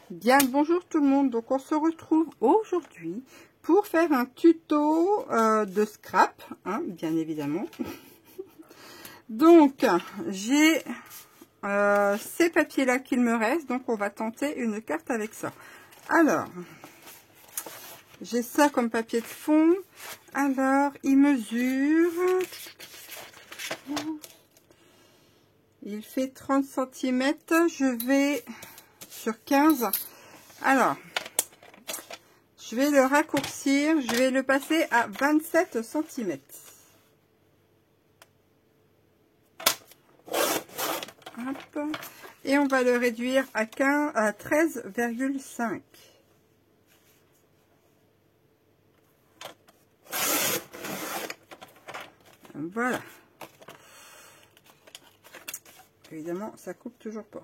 Bien, bonjour tout le monde. Donc on se retrouve aujourd'hui pour faire un tuto de scrap, hein, bien évidemment. Donc j'ai ces papiers là qu'il me reste, donc on va tenter une carte avec ça. Alors j'ai ça comme papier de fond. Alors il mesure, il fait 30 cm, je vais sur 15. Alors je vais le raccourcir, je vais le passer à 27 cm. Hop. Et on va le réduire à 13,5. Voilà. Évidemment, ça coupe toujours pas.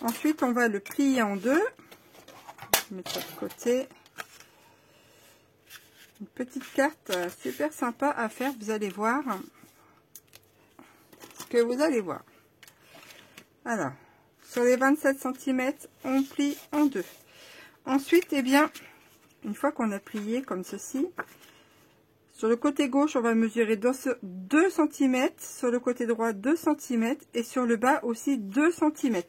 Ensuite, on va le plier en deux. Je vais mettre ça de côté. Une petite carte super sympa à faire, vous allez voir ce que vous allez voir. Alors, sur les 27 cm, on plie en deux. Ensuite, eh bien, une fois qu'on a plié comme ceci, sur le côté gauche, on va mesurer 2 cm, sur le côté droit 2 cm et sur le bas aussi 2 cm.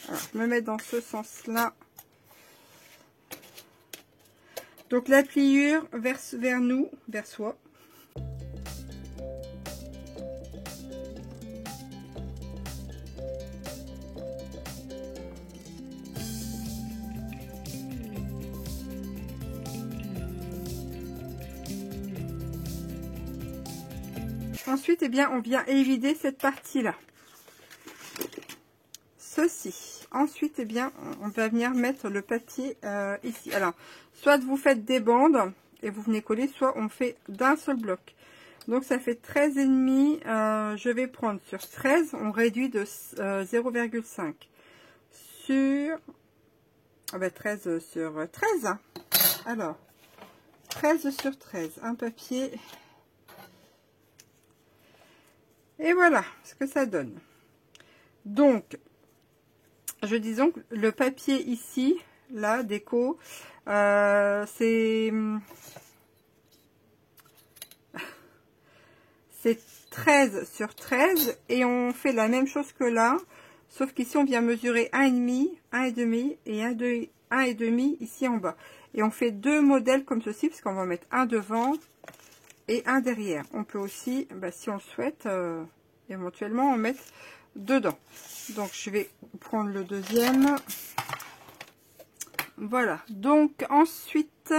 Alors, je me mets dans ce sens-là. Donc la pliure vers nous, vers soi. Ensuite, eh bien, on vient évider cette partie-là. Ceci. Ensuite, eh bien, on va venir mettre le papier ici. Alors, soit vous faites des bandes et vous venez coller, soit on fait d'un seul bloc. Donc, ça fait 13,5. Je vais prendre sur 13, on réduit de 0,5. Sur 13 sur 13. Alors, 13 sur 13. Un papier. Et voilà ce que ça donne. Donc, je dis donc, le papier ici, là, déco, c'est 13 sur 13 et on fait la même chose que là, sauf qu'ici on vient mesurer 1,5, 1,5 et 1,5 ici en bas. Et on fait deux modèles comme ceci, parce qu'on va mettre un devant et un derrière. On peut aussi, si on le souhaite, éventuellement en mettre dedans. Donc je vais prendre le deuxième. Voilà. Donc ensuite,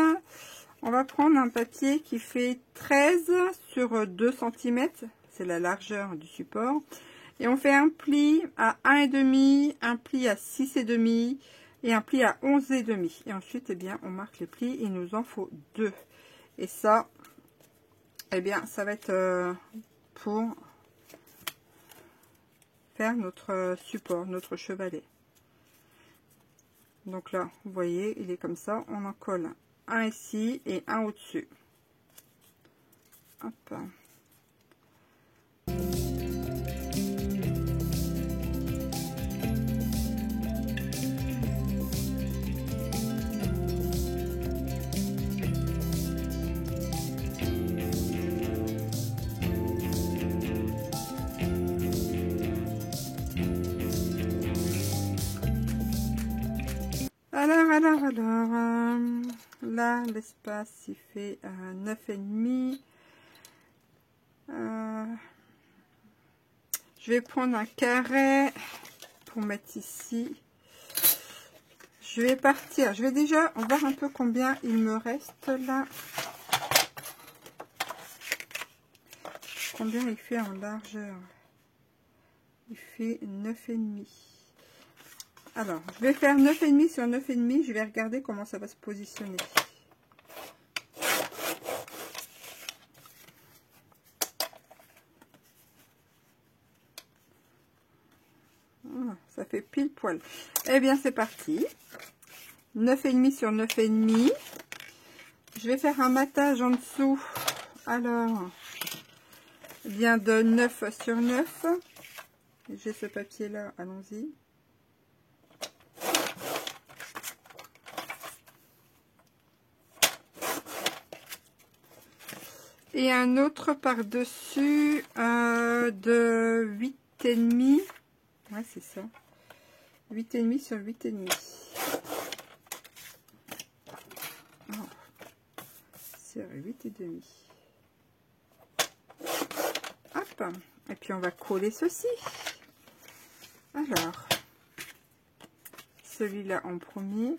on va prendre un papier qui fait 13 sur 2 cm. C'est la largeur du support. Et on fait un pli à 1,5, un pli à 6,5 et un pli à 11,5. Et ensuite, eh bien, on marque les plis. Il nous en faut 2. Et ça, eh bien, ça va être pour faire notre support, notre chevalet. Donc là, vous voyez, il est comme ça. On en colle un ici et un au-dessus. Hop. Alors, là, l'espace, il fait 9,5. Je vais prendre un carré pour mettre ici. Je vais partir. Je vais déjà voir un peu combien il me reste là. Combien il fait en largeur? Il fait 9,5. Alors, je vais faire 9,5 sur 9,5. Je vais regarder comment ça va se positionner. Voilà, ça fait pile poil. Eh bien, c'est parti. 9,5 sur 9,5. Je vais faire un matage en dessous. Alors, bien de 9 sur 9. J'ai ce papier là, allons-y. Et un autre par-dessus de 8,5. Ouais, c'est ça. 8,5 sur 8,5. Oh. C'est 8,5. Hop. Et puis on va coller ceci. Alors, celui-là en premier.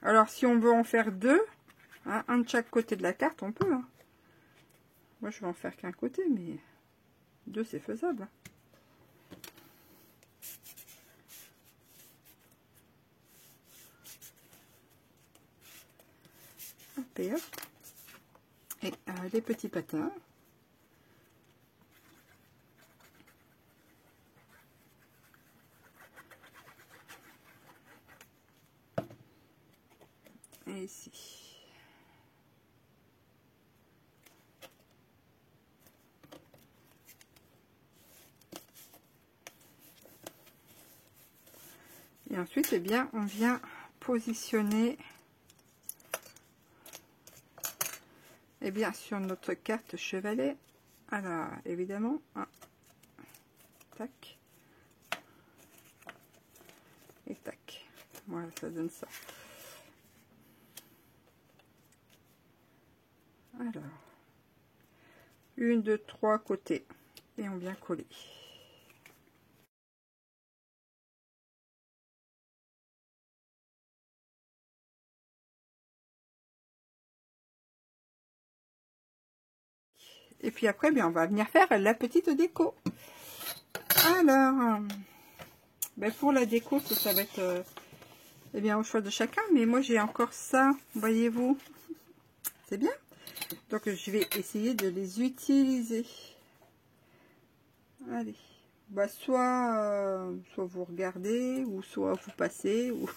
Alors, si on veut en faire deux, hein, un de chaque côté de la carte, on peut. Hein. Moi, je vais en faire qu'un côté, mais deux, c'est faisable. Hop et hop. Et les petits patins. Et ici. Et ensuite, eh bien, on vient positionner eh bien, sur notre carte chevalet. Alors, évidemment, tac. Et tac. Voilà, ça donne ça. Alors, 1, 2, 3 côtés. Et on vient coller. Et puis après, bien, on va venir faire la petite déco. Alors, ben pour la déco, ça va être eh bien, au choix de chacun. Mais moi, j'ai encore ça, voyez-vous. C'est bien. Donc, je vais essayer de les utiliser. Allez. Bah, soit vous regardez, ou soit vous passez, ou...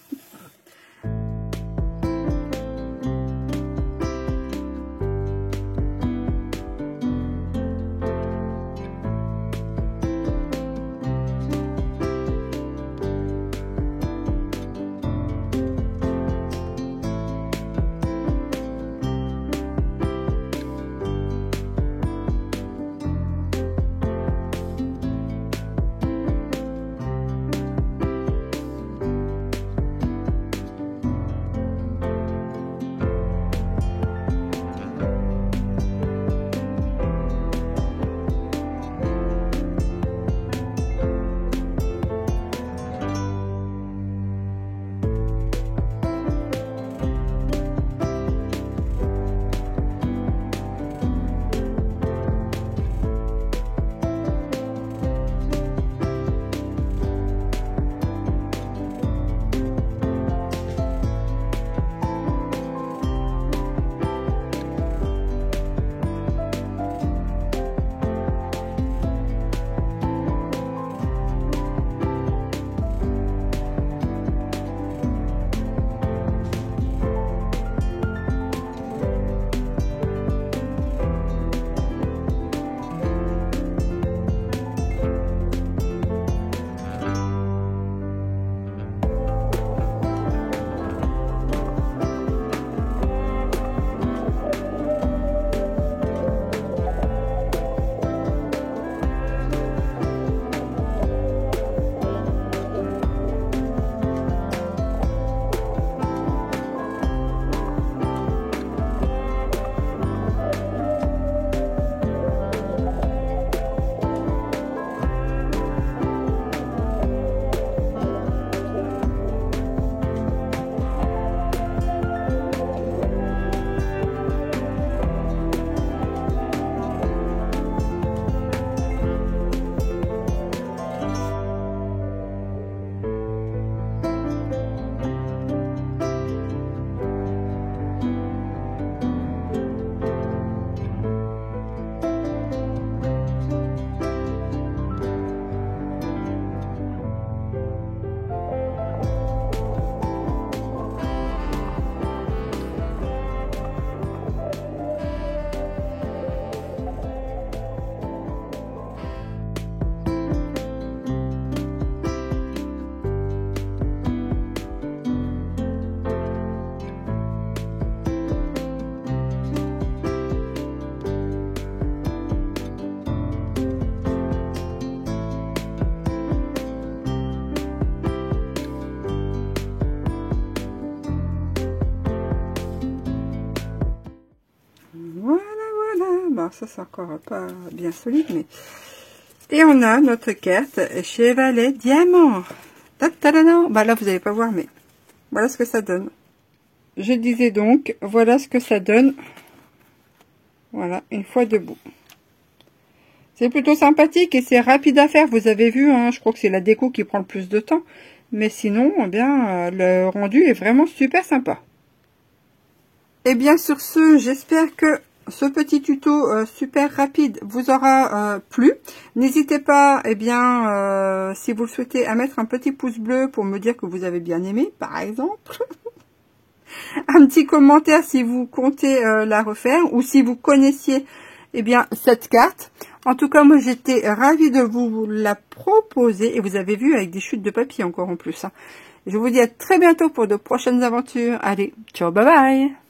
alors ça c'est encore pas bien solide, mais... Et on a notre carte Chevalet Diamant. Bah là vous n'allez pas voir, mais voilà ce que ça donne. Je disais donc, voilà ce que ça donne. Voilà, une fois debout. C'est plutôt sympathique et c'est rapide à faire. Vous avez vu, hein, je crois que c'est la déco qui prend le plus de temps. Mais sinon, eh bien, le rendu est vraiment super sympa. Et bien sur ce, j'espère que ce petit tuto super rapide vous aura plu. N'hésitez pas, eh bien, si vous le souhaitez, à mettre un petit pouce bleu pour me dire que vous avez bien aimé, par exemple. Un petit commentaire si vous comptez la refaire ou si vous connaissiez, eh bien, cette carte. En tout cas, moi, j'étais ravie de vous la proposer. Et vous avez vu, avec des chutes de papier encore en plus. Hein. Je vous dis à très bientôt pour de prochaines aventures. Allez, ciao, bye bye.